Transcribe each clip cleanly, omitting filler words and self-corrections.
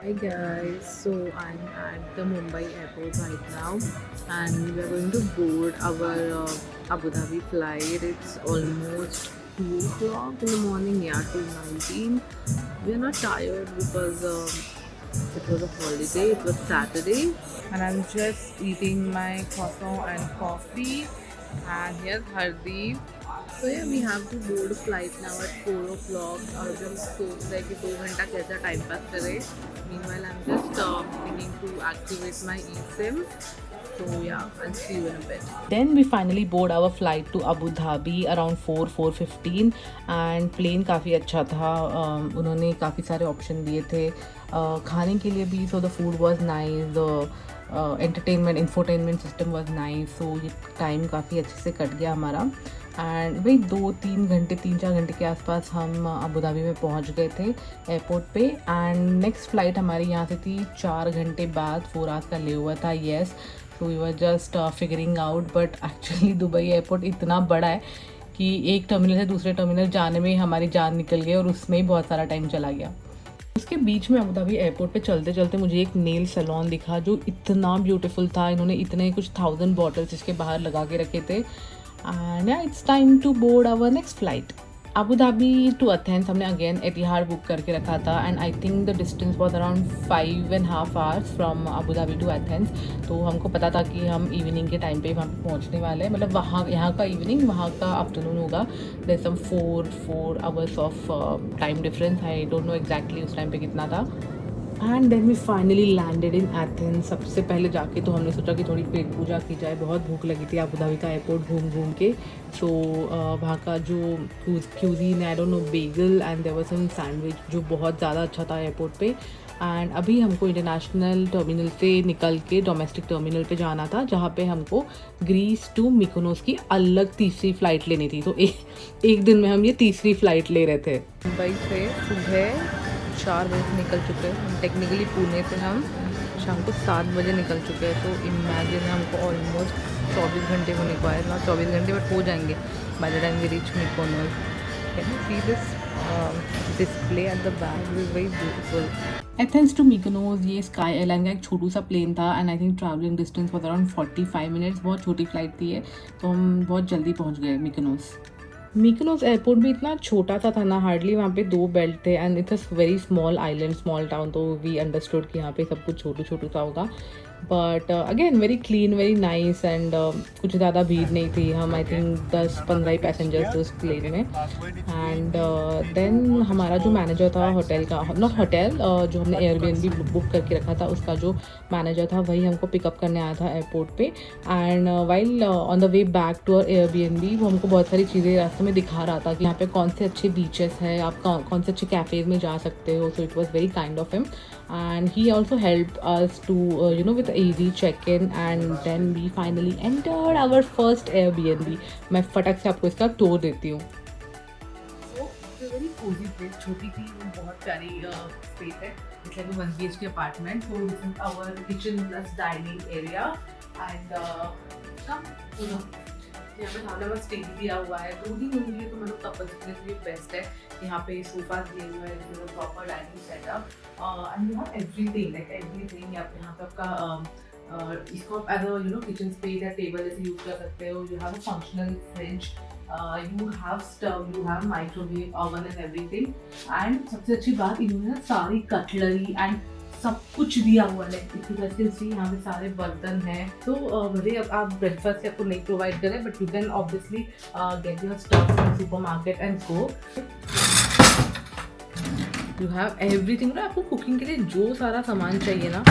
Hi guys, so I'm at the Mumbai airport right now and we are going to board our Abu Dhabi flight. It's almost 2 o'clock in the morning, yeah, 2:19. We are not tired because it was a holiday, it was Saturday, and I'm just eating my croissant and coffee. And here's Hardeep. So yeah, we have to board flight now at 4 o'clock और अभी हम सोच रहे हैं कि 2 घंटा कैसा time pass करें. Meanwhile, I'm just thinking to activate my eSIM. So yeah, I'll see you in a bit. Then we finally board our flight to Abu Dhabi around 4:15 and plane काफ़ी अच्छा था. उन्होंने काफ़ी सारे ऑप्शन दिए थे खाने के लिए भी. So the food was nice. Entertainment infotainment system was nice. So ये टाइम काफ़ी अच्छे से कट गया हमारा. एंड वही 3-4 घंटे के आसपास हम अबू धाबी में पहुंच गए थे एयरपोर्ट पे. एंड नेक्स्ट फ़्लाइट हमारी यहाँ से थी 4 घंटे बाद. 4 आवर्स का ले हुआ था. Yes, so we were just figuring out. But actually Dubai airport इतना बड़ा है कि एक टर्मिनल से दूसरे टर्मिनल जाने में हमारी जान निकल गई और उसमें ही बहुत सारा टाइम चला गया. उसके बीच में अबू धाबी एयरपोर्ट पे चलते चलते मुझे एक नेल सैलून दिखा जो इतना ब्यूटीफुल था. इन्होंने इतने कुछ 1000 बॉटल्स इसके बाहर लगा के रखे थे. And it's time to board our next flight Abu Dhabi to Athens. हमने अगेन एतिहाद बुक करके रखा था. And I think the distance was around 5.5 hours from Abu Dhabi to Athens. तो हमको पता था कि हम इवनिंग के टाइम पे वहाँ पे पहुँचने वाले हैं. मतलब वहाँ यहाँ का इवनिंग, वहाँ का आफ्टरनून होगा. There some 4 hours of time difference. I don't know exactly उस टाइम पे कितना था. And then we finally landed in Athens. सबसे पहले जाके तो हमने सोचा कि थोड़ी पेट पूजा की जाए. बहुत भूख लगी थी अबू धाबी का एयरपोर्ट घूम घूम के. सो वहाँ का जो cuisine, I don't know, bagel and there was some sandwich जो बहुत ज़्यादा अच्छा था एयरपोर्ट पे. एंड अभी हमको इंटरनेशनल टर्मिनल से निकल के डोमेस्टिक टर्मिनल पे जाना था जहाँ पे हमको ग्रीस टू मिकोनोस की अलग तीसरी फ़्लाइट लेनी थी. तो एक दिन में हम ये तीसरी फ़्लाइट ले रहे थे. मुंबई से सुबह 4 बजे से निकल चुके हैं. टेक्निकली पुणे से हम शाम को 7 बजे निकल चुके हैं. तो इमेजिन हमको ऑलमोस्ट 24 घंटे होने को आए. ना 24 घंटे बट हो जाएंगे by the time we reach Mykonos. Can you see this display at the back is very beautiful. Athens to Mykonos ये स्काई एयरलाइन का एक छोटू सा प्लेन था. And I think travelling distance for around 45 minutes. बहुत छोटी flight थी ये. तो हम बहुत जल्दी पहुँच गए मिकोनोस. मिकोनोस एयरपोर्ट भी इतना छोटा सा था ना. हार्डली वहाँ पे 2 बेल्ट थे. And it's a very small island, small town. तो वी अंडरस्टूड कि यहाँ पे सब कुछ छोटू छोटू सा होगा. But again very clean, very nice. And कुछ ज़्यादा भीड़ नहीं थी. हम आई थिंक 10-15 ही पैसेंजर्स थे उस प्लेन में. एंड देन हमारा जो मैनेजर था होटल का, नॉट होटल, जो हमने एयरबीएनबी बुक करके रखा था उसका जो मैनेजर था वही हमको पिकअप करने आया था एयरपोर्ट पे. And while on the way back to our Airbnb वो हमको बहुत सारी चीज़ें रास्ते में दिखा रहा था कि यहाँ पे कौन से अच्छे बीचेस है, आप कौन से अच्छे कैफ़ेज़ में जा सकते हो. So it was very kind of him. And he also helped us to with easy check-in. And then we finally entered our first Airbnb. मैं फटक से आपको इसका टूर देती हूँ. So it's a very cozy place. छोटी सी बहुत प्यारी space है. It's like a 1 BHK apartment. So this is our kitchen plus dining area. And यहाँ पे खाना बस टेबल दिया हुआ है. 2 दिन होंगे तो मतलब कपल्स के लिए बेस्ट है. यहाँ पे सोफा दिए हुए हैं, proper dining setup. And you have everything, like everything. यहाँ पे आपका इसको आप एज अ किचन स्पेस या टेबल ऐसे यूज कर सकते हो. You have a functional fridge, you have stove, you have microwave oven and everything. And सबसे अच्छी बात, इन्होंने सारी कटलरी एंड सब कुछ दिया हुआ है. यहाँ पे सारे बर्तन हैं. तो भले अब आप ब्रेकफास्ट आपको नहीं प्रोवाइड करें but you can obviously get your stuff from super market and go. You have everything. ना आपको कुकिंग के लिए जो सारा सामान चाहिए ना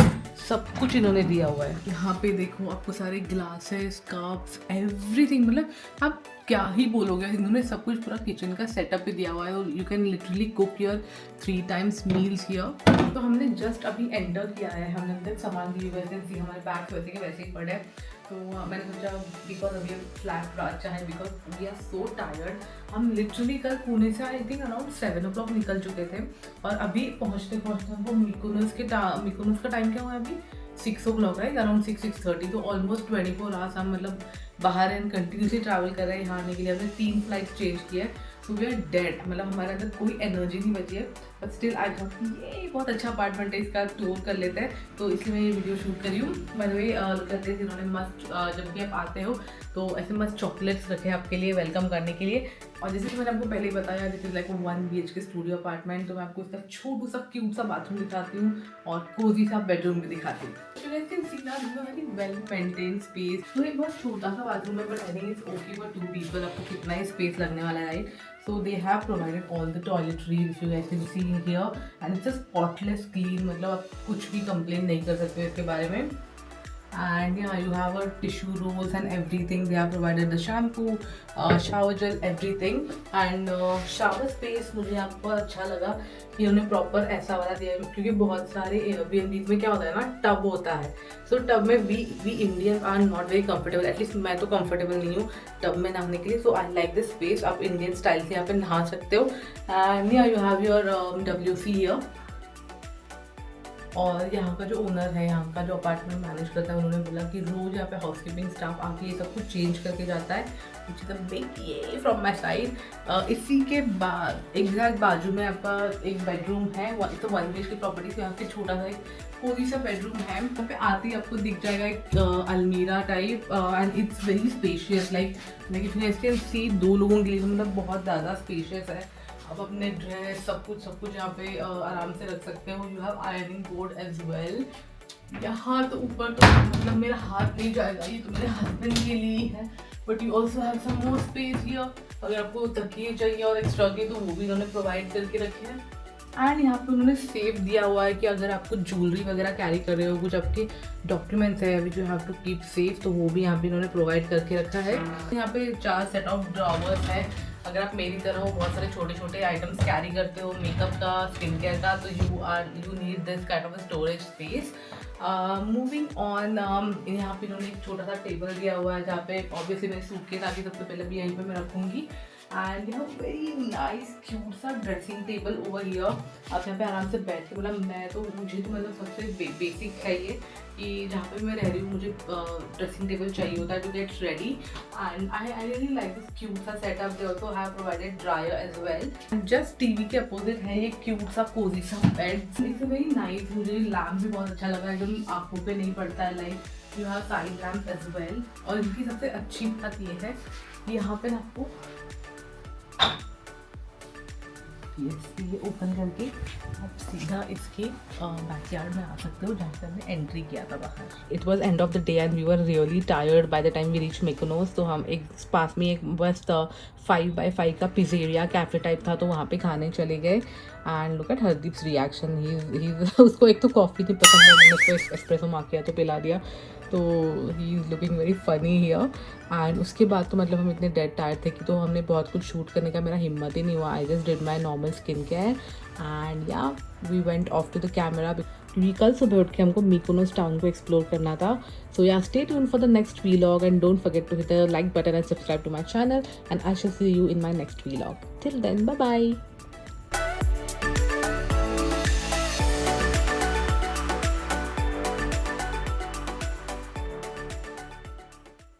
सब कुछ इन्होंने दिया हुआ है. यहाँ पे देखो आपको सारे ग्लासेस, कप्स, एवरीथिंग. मतलब आप क्या ही बोलोगे, इन्होंने सब कुछ पूरा किचन का सेटअप भी दिया हुआ है. और you can literally cook your 3 times meals here. तो हमने जस्ट अभी एंटर किया है. हमने अंदर सामान दिए हुए थे. हमारे बैग्स वैसे के वैसे ही पड़े. तो मैंने सोचा बिकॉज अभी फ्लैट अच्छा है, because we are so tired. हम लिटरली कल पुणे से आई थिंक अराउंड 7 o'clock निकल चुके थे. और अभी पहुँचते हमको मिकोनोस का टाइम क्या हुआ है अभी 6 o'clock राइट, अराउंड 6-6:30, तो ऑलमोस्ट 24 आवर्स हम मतलब बाहर एंड कंटिन्यूसली ट्रैवल कर रहे हैं यहाँ आने के लिए। हमने 3 फ्लाइट चेंज किया है, सो वी आर डेड, मतलब हमारे अंदर कोई एनर्जी नहीं बची है। बट स्टिल आई थॉट ये बहुत अच्छा अपार्टमेंट है, इसका टूर कर लेते हैं, तो इसलिए मैं ये वीडियो शूट करी हूँ। बाय द वे कहते हैं इन्होंने मस्त जब भी आप आते हो तो ऐसे मस्त चॉकलेट्स रखे आपके लिए वेलकम करने के लिए। और जैसे कि मैंने आपको पहले ही बताया, this is like 1 BHK studio apartment, तो मैं आपको इसका छोटू सा क्यूट सा बाथरूम दिखाती हूँ और कोजी सा बेडरूम भी दिखाती हूँ। वेल मेंटेन स्पेस, तो एक बहुत छोटा सा बाथरूम है, but I think it's okay for 2 people। आपको कितना ही स्पेस लगने वाला है, right? So they have provided all the toiletries, if you guys can see here, and it's a spotless clean, मतलब आप कुछ भी कंप्लेन नहीं कर सकते इसके बारे में। And yeah, you have a tissue rolls and everything. They have provided the shampoo, shower gel, everything. And shower space मुझे यहाँ पर अच्छा लगा कि उन्होंने प्रॉपर ऐसा वाला दिया है, क्योंकि बहुत सारे Airbnb में क्या होता है ना, टब होता है। सो टब में we Indian are not very comfortable, at least मैं तो कंफर्टेबल नहीं हूँ टब में नहाने के लिए। सो आई लाइक दिस स्पेस, आप इंडियन स्टाइल से यहाँ पे नहा सकते हो। एंड या you have your WC here. और यहाँ का जो ओनर है, यहाँ का जो अपार्टमेंट मैनेज करता है, उन्होंने बोला कि रोज़ यहाँ पे हाउसकीपिंग स्टाफ आके ये सब कुछ चेंज करके जाता है, विच इज़ अ बिग ये फ्रॉम माई साइड। इसी के बाद एग्जैक्ट बाजू में आपका एक बेडरूम है, तो 1 BHK प्रॉपर्टी से यहाँ पे छोटा सा एक कोई सा बेडरूम है। यहाँ पे आते ही आपको दिख जाएगा एक अलमीरा type, and it's very spacious, like if you can see 2 लोगों के लिए मतलब बहुत ज़्यादा स्पेशियस है। आप अपने ड्रेस सब कुछ यहाँ पे आराम से रख सकते हो। You have ironing board as well. यहाँ तो ऊपर तो मतलब मेरा हाथ नहीं जाएगा, ये तो मेरे हस्बैंड के लिए है, but you also have some more space here. अगर आपको तकिए चाहिए और एक्स्ट्रा के, तो वो भी उन्होंने प्रोवाइड करके रखे हैं। एंड यहाँ पे उन्होंने सेव दिया हुआ है कि अगर आप कुछ ज्वेलरी वगैरह कैरी कर रहे हो, कुछ आपके डॉक्यूमेंट्स है which you have to keep safe, तो वो भी यहाँ पे इन्होंने प्रोवाइड करके रखा है। यहाँ पे 4 सेट ऑफ ड्रॉवर्स है। अगर आप मेरी तरह हो, बहुत सारे छोटे छोटे आइटम्स कैरी करते हो, मेकअप का, स्किन केयर का, तो you need this kind of storage space. Moving on, यहाँ पे इन्होंने एक छोटा सा टेबल दिया हुआ है, जहाँ पे ऑब्वियसली मेरी सूटकेस आके सबसे पहले भी यहीं पे मैं रखूँगी। And you have very nice cute सा ड्रेसिंग टेबल ओवर हियर। आप यहाँ पे आराम से बैठ के, मतलब मुझे तो मतलब सबसे बेसिक है ये कि जहाँ पे मैं रह रही हूँ मुझे ड्रेसिंग टेबल चाहिए होता है to get ready. And I really like this cute सा setup. They also have provided dryer as well. Just TV के अपोजिट है ये क्यूट सा कोजी सा बेड। It's very nice. मुझे लैम्प भी बहुत अच्छा लगा, एकदम आंखों पे नहीं पड़ता है, like you have side lamp as well. और इनकी सबसे अच्छी बात ये है कि यहाँ पे आपको ये ओपन करके आप सीधा इसके बैकयार्ड में आ सकते हो, जहाँ से हमने एंट्री किया था बाहर। It was end of the day and we were really tired by the time we reach Mykonos. तो हम एक पास में एक बस 5x5 का पिज़्ज़ेरिया कैफ़े टाइप था, तो वहाँ पे खाने चले गए। एंड लुक एट हरदीप्स रिएक्शन, ही उसको एक तो कॉफ़ी नहीं पसंद है, मैंने उसको एस्प्रेसो माकियातो पिला दिया, तो he is looking very funny here. And उसके बाद तो मतलब हम इतने डेड टायर्ड थे कि तो हमने बहुत कुछ शूट करने का मेरा हिम्मत ही नहीं हुआ। I just did my normal skin care and yeah we went off to the camera, क्योंकि कल सुबह उठ के हमको मिकोनोस टाउन को एक्सप्लोर करना था। So yeah stay tuned for the next vlog and don't forget to hit the like button and subscribe to my channel and I shall see you in my next vlog. Till then, bye bye.